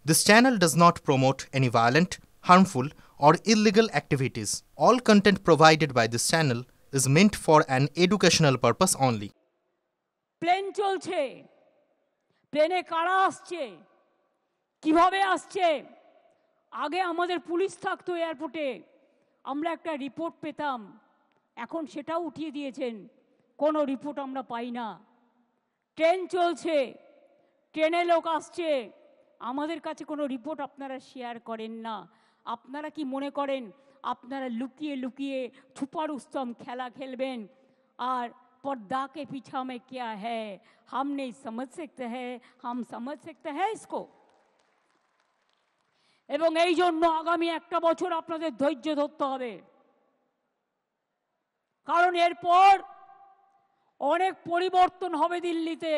This channel does not promote any violent, harmful, or illegal activities. All content provided by this channel is meant for an educational purpose only. Plane চলছে, প্লেনে কারা আসছে, কিভাবে আসছে? আগে আমাদের police থাকতো এয়ারপোর্টে, আমরা একটা রিপোর্ট পেতাম, এখন সেটাও উঠিয়ে দিয়েছেন, কোনো রিপোর্ট আমরা পাই না। ট্রেন চলছে, ট্রেনে লোক আসছে, আমাদের কাছে কোনো রিপোর্ট আপনারা শেয়ার করেন না। আপনারা কি মনে করেন আপনারা লুকিয়ে লুকিয়ে ছুপা রুস্তম খেলা খেলবেন আর पर्दा के पीछा में क्या है हम नहीं समझ सकते हैं, हम समझ सकते हैं इसको। এবং এই জন্য আগামী একটা বছর আপনাদের ধৈর্য ধরতে হবে, কারণ এরপর অনেক পরিবর্তন হবে দিল্লিতে।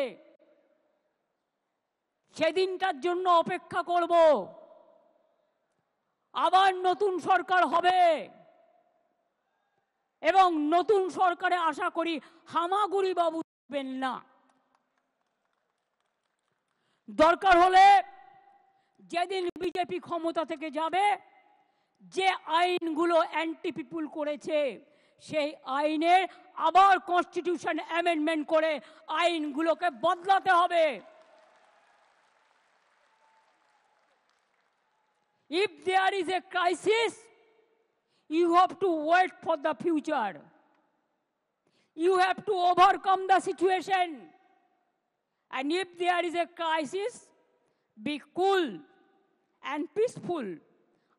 সেদিনটার জন্য অপেক্ষা করব। আবার নতুন সরকার হবে এবং নতুন সরকারে আশা করি হামাগুড়ি বাবু থাকবেন না। দরকার হলে যেদিন বিজেপি ক্ষমতা থেকে যাবে, যে আইনগুলো অ্যান্টি পিপুল করেছে সেই আইনের আবার কনস্টিটিউশন অ্যামেন্ডমেন্ট করে আইনগুলোকে বদলাতে হবে। If there is a crisis, you have to wait for the future. You have to overcome the situation. And if there is a crisis, be cool and peaceful.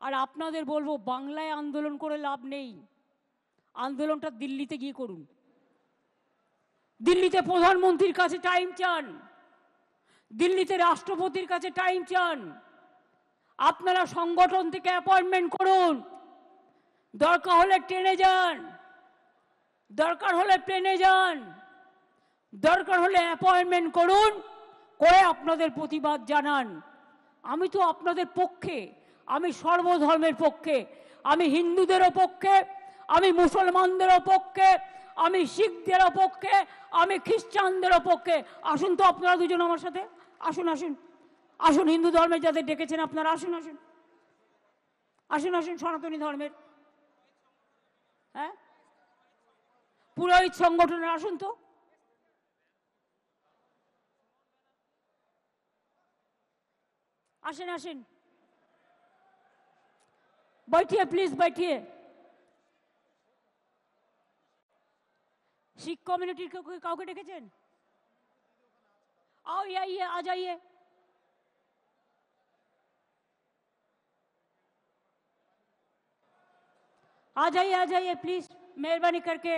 আর আপনাদের বলবো, বাংলায় আন্দোলন করে লাভ নেই, আন্দোলনটা দিল্লিতে গিয়ে করুন। দিল্লিতে প্রধানমন্ত্রীর কাছে টাইম চান, দিল্লিতে রাষ্ট্রপতির কাছে টাইম চান। আপনারা সংগঠন থেকে অ্যাপয়েন্টমেন্ট করুন, দরকার হলে ট্রেনে যান, দরকার হলে প্লেনে যান, দরকার হলে অ্যাপয়েন্টমেন্ট করুন, করে আপনাদের প্রতিবাদ জানান। আমি তো আপনাদের পক্ষে, আমি সর্বধর্মের পক্ষে, আমি হিন্দুদেরও পক্ষে, আমি মুসলমানদেরও পক্ষে, আমি শিখদেরও পক্ষে, আমি খ্রিস্টানদেরও পক্ষে। আসুন তো আপনারা দুজন আমার সাথে, আসুন আসুন আসুন, হিন্দু ধর্মের যাদের ডেকেছেন আপনারা আসুন আসুন আসুন আসুন, সনাতনী ধর্মের, হ্যাঁ, পুরোহিত সংগঠনের আসুন তো। আসেন আসেন, बैठिए प्लीज बैठिए। শিখ কমিউনিটির কাউকে ডেকেছেন? आओ आइए, आ जाइए। आ जाइए प्लीज, मेहरबानी करके।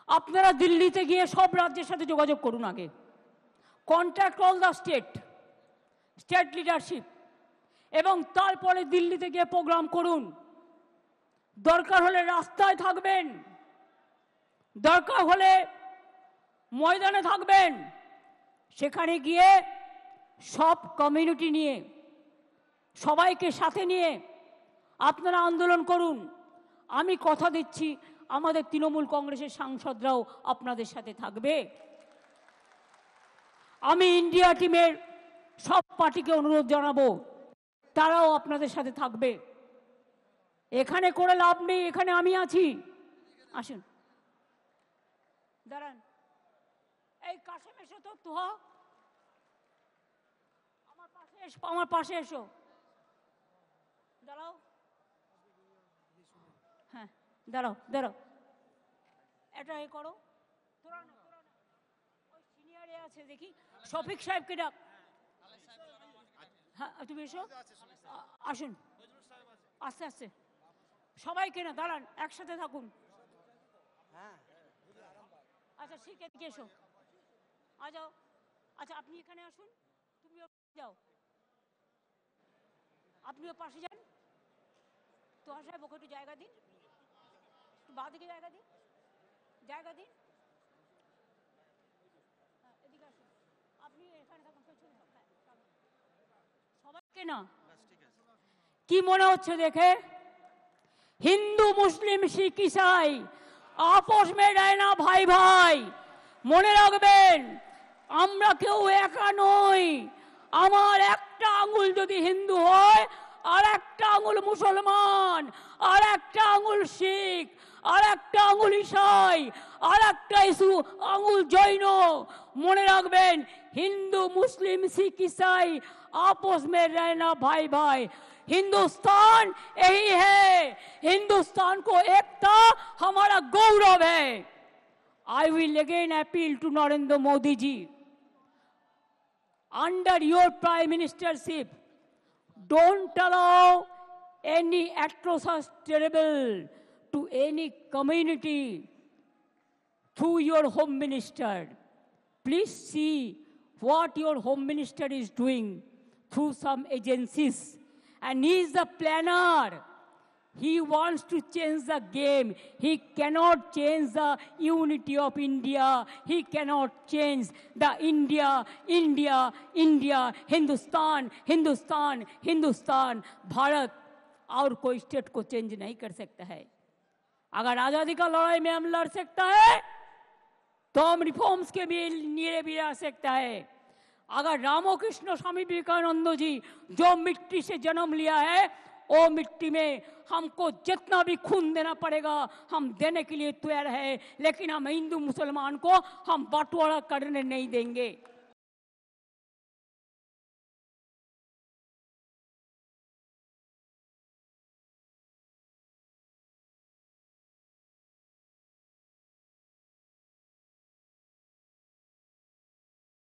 আপনারা দিল্লিতে গিয়ে সব রাজ্যের সাথে যোগাযোগ করুন, আগে contact all the state leadership, এবং তারপরে দিল্লিতে গিয়ে প্রোগ্রাম করুন। দরকার হলে রাস্তায় থাকবেন, দরকার হলে ময়দানে থাকবেন, সেখানে গিয়ে সব কমিউনিটি নিয়ে, সবাইকে সাথে নিয়ে আপনারা আন্দোলন করুন। আমি কথা দিচ্ছি আমাদের তৃণমূল কংগ্রেসের সাংসদরাও আপনাদের সাথে থাকবে। আমি ইন্ডিয়া টিমের সব পার্টিকে অনুরোধ জানাবো, তারাও আপনাদের সাথে থাকবে। এখানে করে লাভ নেই, এখানে আমি আছি। আসুন, দাঁড়ান, এই কাশেম এসো তো, তুহা আমার পাশে এসো, দাঁড়াও, হ্যাঁ দাঁড়াও দাঁড়াও, এটা এ করো, তোরা না ওই সিনিয়রে আছে দেখি, শফিক সাহেবকে ডাক। হ্যাঁ তুমি এসো, আসুন, আস্তে আস্তে সবাইকে না, দাঁড়ান, একসাথে থাকুন। আচ্ছা ঠিক আছে, এসো, আ যাও। আচ্ছা আপনি এখানে আসুন, তুমিও যাও, আপনিও পাশে যান। তো সাহেব ওকে একটু জায়গা দিন, একটু বাঁ দিকে জায়গা দিন, জায়গা দিন। এদিকে আসুন, আপনি এখানে থাকুন, পেছনে সবাইকে না। কি মনে হচ্ছে দেখে? হিন্দু মুসলিম শিখ ইসাই আপোষ में रहना भाई भाई মনে রাখবেন আমরা কেউ একা নই আমার একটা আঙ্গুল যদি হিন্দু হয় আর একটা আঙ্গুল মুসলমান আর একটা আঙ্গুল শিখ আর একটা আঙ্গুল ঈসাই আর একটা আঙ্গুল জৈন মনে রাখবেন हिंदू मुस्लिम सिख ईसाई आपस में रहना भाई भाई हिंदुस्तान यही है हिंदुस्तान को एकता हमारा गौरव है I will again appeal to Narendra Modi ji under your prime ministership don't allow any atrocious terrible to any community through your home minister please see what your home minister is doing through some agencies and he is the planner he wants to change the game he cannot change the unity of India he cannot change the India Hindustan Bharat और कोई state को change नहीं कर सकता है अगर आजादी का लड़ाई में हम लड़ सकता है तो हम रिफॉर्म्स के भी लिए भी आ सकता है अगर रामकृष्ण स्वामी विवेकानंद जी जो मिट्टी से जन्म लिया है वो मिट्टी में हमको जितना भी खून देना पड़ेगा हम देने के लिए तैयार है लेकिन हम हिंदू मुसलमान को हम बंटवारा करने नहीं देंगे